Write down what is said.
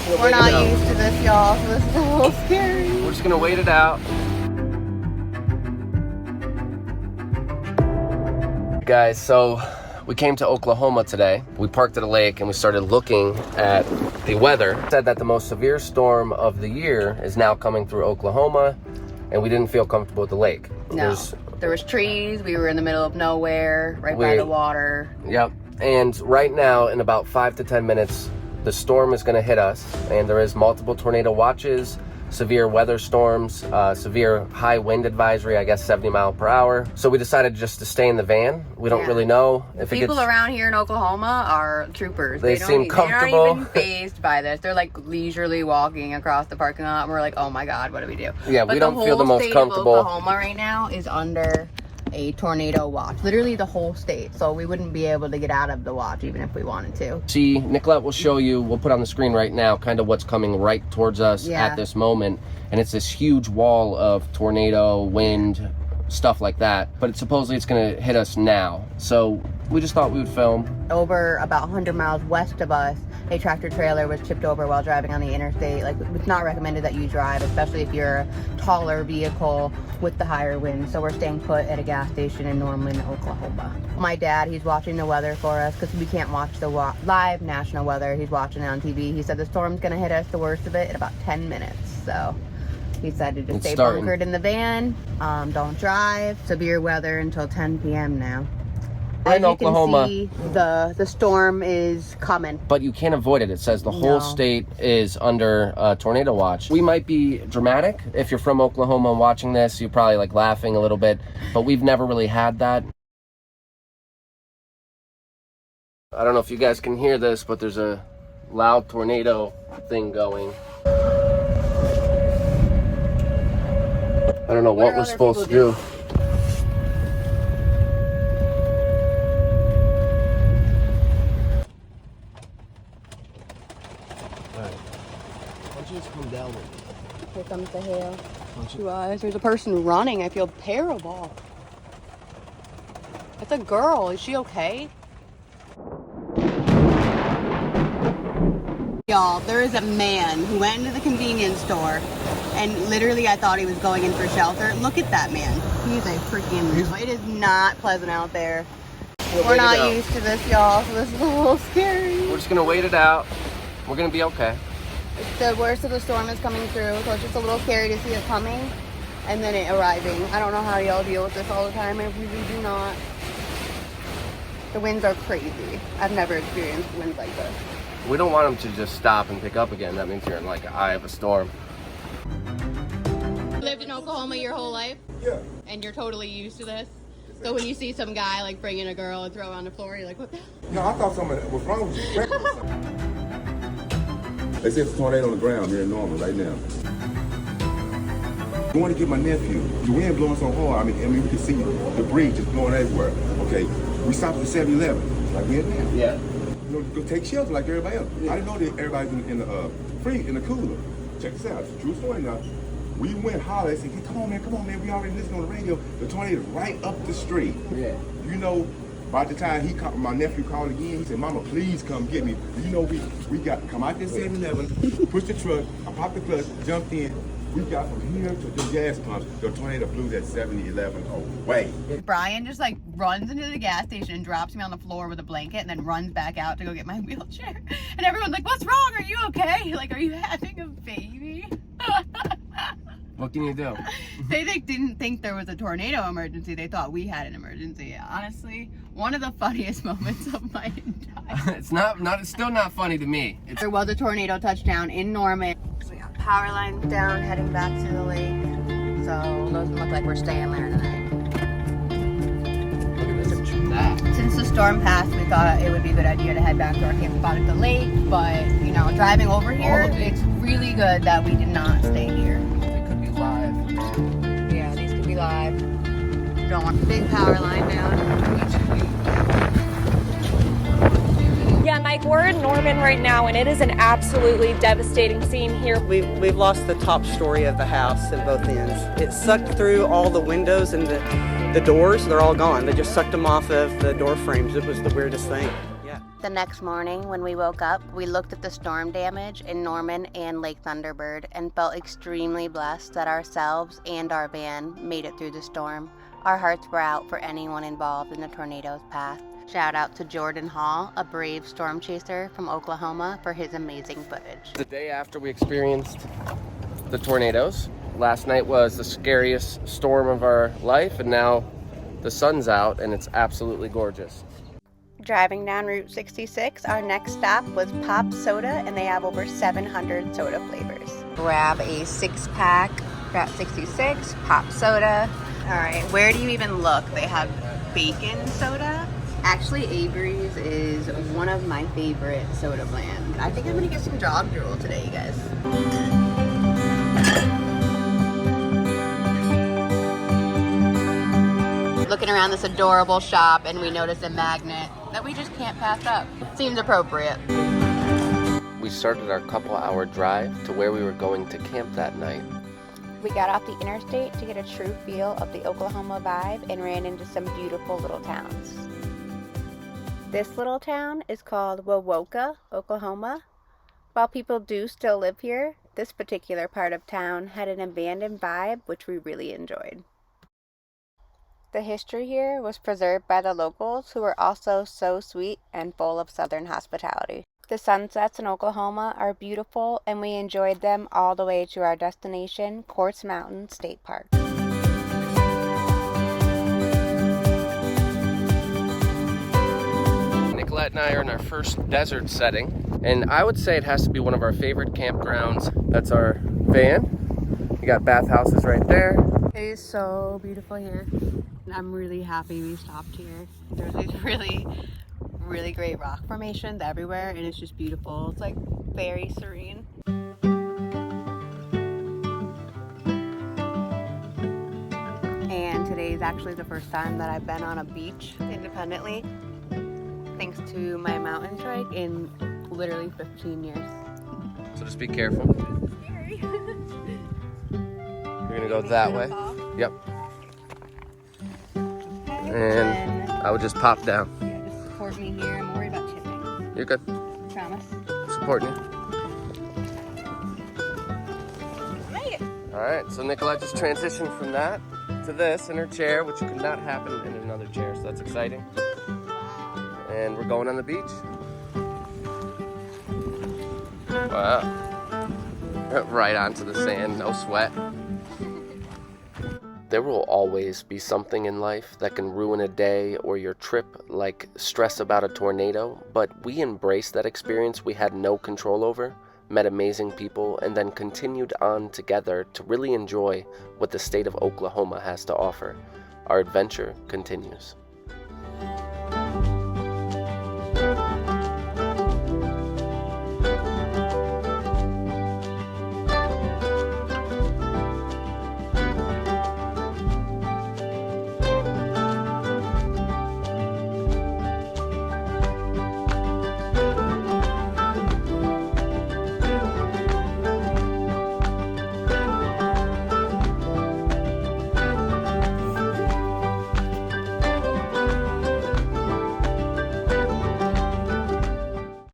We're not used to this, y'all, so this is a little scary. We're just gonna wait it out. Guys, so we came to Oklahoma today. We parked at a lake and we started looking at the weather. It said that the most severe storm of the year is now coming through Oklahoma, and we didn't feel comfortable with the lake. No, there was trees. We were in the middle of nowhere, right by the water. Yep. And right now, in about 5 to 10 minutes, the storm is going to hit us, and there is multiple tornado watches, severe weather storms, severe high wind advisory, I guess 70 miles per hour. So we decided just to stay in the van. We don't really know if people around here in Oklahoma are troopers. They seem comfortable. They're not even fazed by this. They're like leisurely walking across the parking lot, and we're like, oh my God, what do we do? Yeah, we don't feel the most comfortable. Oklahoma right now is under a tornado watch, literally the whole state, so we wouldn't be able to get out of the watch even if we wanted to. See, Nicolette will show you, we'll put on the screen right now kind of what's coming right towards us at this moment, and it's this huge wall of tornado, wind, stuff like that, but supposedly it's going to hit us now, so we just thought we would film. Over about 100 miles west of us, a tractor trailer was tipped over while driving on the interstate. Like, it's not recommended that you drive, especially if you're a taller vehicle with the higher wind. So we're staying put at a gas station in Norman, Oklahoma. My dad, he's watching the weather for us because we can't watch the live national weather. He's watching it on TV. He said the storm's going to hit us, the worst of it, in about 10 minutes. So he decided to stay bunkered in the van. Don't drive. Severe weather until 10 p.m. now. As in Oklahoma, you can see, the storm is coming. But you can't avoid it. It says the whole state is under tornado watch. We might be dramatic. If you're from Oklahoma and watching this, you're probably like laughing a little bit, but we've never really had that. I don't know if you guys can hear this, but there's a loud tornado thing going. I don't know what we're supposed to do. Come down with me. Here comes the hail. There's a person running. I feel terrible. It's a girl. Is she okay? Y'all, there is a man who went into the convenience store and literally I thought he was going in for shelter. Look at that man. He's a freaking... It is not pleasant out there. We're not used to this, y'all, so this is a little scary. We're just going to wait it out. We're going to be okay. The worst of the storm is coming through, so it's just a little scary to see it coming and then it arriving. I don't know how y'all deal with this all the time. I really do not. The winds are crazy. I've never experienced winds like this. We don't want them to just stop and pick up again. That means you're in like an eye of a storm. You lived in Oklahoma your whole life? Yeah. And you're totally used to this? So when you see some guy like bringing a girl and throw her on the floor, you're like, what the hell? No, I thought something was wrong with you. Pregnant or something. They said it's a tornado on the ground here in Norman right now. I want to get my nephew. The wind blowing so hard, I mean, we can see debris just blowing everywhere. Okay, we stopped at 7-Eleven, like we had now. Yeah. You know, go take shelter like everybody else. Yeah. I didn't know that everybody's in the cooler. Check this out, it's a true story now. We went holler and said, hey, come on man, we already listened on the radio. The tornado's right up the street. Yeah. You know, by the time my nephew called again, he said, Mama, please come get me. You know, we got come out there 7-Eleven, pushed the truck, I popped the clutch, jumped in. We got from here to the gas pumps. The tornado blew that 7-Eleven away. Brian just like runs into the gas station and drops me on the floor with a blanket and then runs back out to go get my wheelchair. And everyone's like, what's wrong? Are you okay? Like, are you having a baby? What can you do? They didn't think there was a tornado emergency. They thought we had an emergency. Honestly, one of the funniest moments of my entire It's still not funny to me. There was a tornado touchdown in Norman. So we got power lines down heading back to the lake. So those look like we're staying there tonight. Since the storm passed, we thought it would be a good idea to head back to our camp spot at the lake. But, you know, driving over here, it's really good that we did not stay here. Live. Yeah, these could be live. You don't want the big power line down. Yeah, Mike, we're in Norman right now, and it is an absolutely devastating scene here. We've lost the top story of the house at both ends. It sucked through all the windows and the doors. They're all gone. They just sucked them off of the door frames. It was the weirdest thing. Yeah. The next morning, when we woke up, we looked at the storm damage in Norman and Lake Thunderbird and felt extremely blessed that ourselves and our van made it through the storm. Our hearts were out for anyone involved in the tornado's path. Shout out to Jordan Hall, a brave storm chaser from Oklahoma, for his amazing footage. The day after we experienced the tornadoes, last night was the scariest storm of our life, and now the sun's out and it's absolutely gorgeous. Driving down Route 66, our next stop was Pop Soda, and they have over 700 soda flavors. Grab a 6-pack, Route 66, Pop Soda. All right, where do you even look? They have bacon soda. Actually, Avery's is one of my favorite soda brands. I think I'm gonna get some jog drool today, you guys. Looking around this adorable shop, and we notice a magnet that we just can't pass up. Seems appropriate. We started our couple-hour drive to where we were going to camp that night. We got off the interstate to get a true feel of the Oklahoma vibe and ran into some beautiful little towns. This little town is called Wewoka, Oklahoma. While people do still live here, this particular part of town had an abandoned vibe which we really enjoyed. The history here was preserved by the locals, who were also so sweet and full of southern hospitality. The sunsets in Oklahoma are beautiful, and we enjoyed them all the way to our destination, Quartz Mountain State Park. Nicolette and I are in our first desert setting, and I would say it has to be one of our favorite campgrounds. That's our van. You got bathhouses right there. It is so beautiful here. I'm really happy we stopped here. There's these really great rock formations everywhere, and it's just beautiful. It's like very serene. And today is actually the first time that I've been on a beach independently, thanks to my mountain trike, in literally 15 years. So just be careful. Scary. You're gonna go that way. Yep. And I would just pop down. Yeah, just support me here. I'm worried about tipping. You're good. Promise. Supporting you. Made it. All right, so Nicolette just transitioned from that to this in her chair, which could not happen in another chair, so that's exciting. And we're going on the beach. Wow. Right onto the sand, no sweat. There will always be something in life that can ruin a day or your trip, like stress about a tornado, but we embraced that experience we had no control over, met amazing people, and then continued on together to really enjoy what the state of Oklahoma has to offer. Our adventure continues.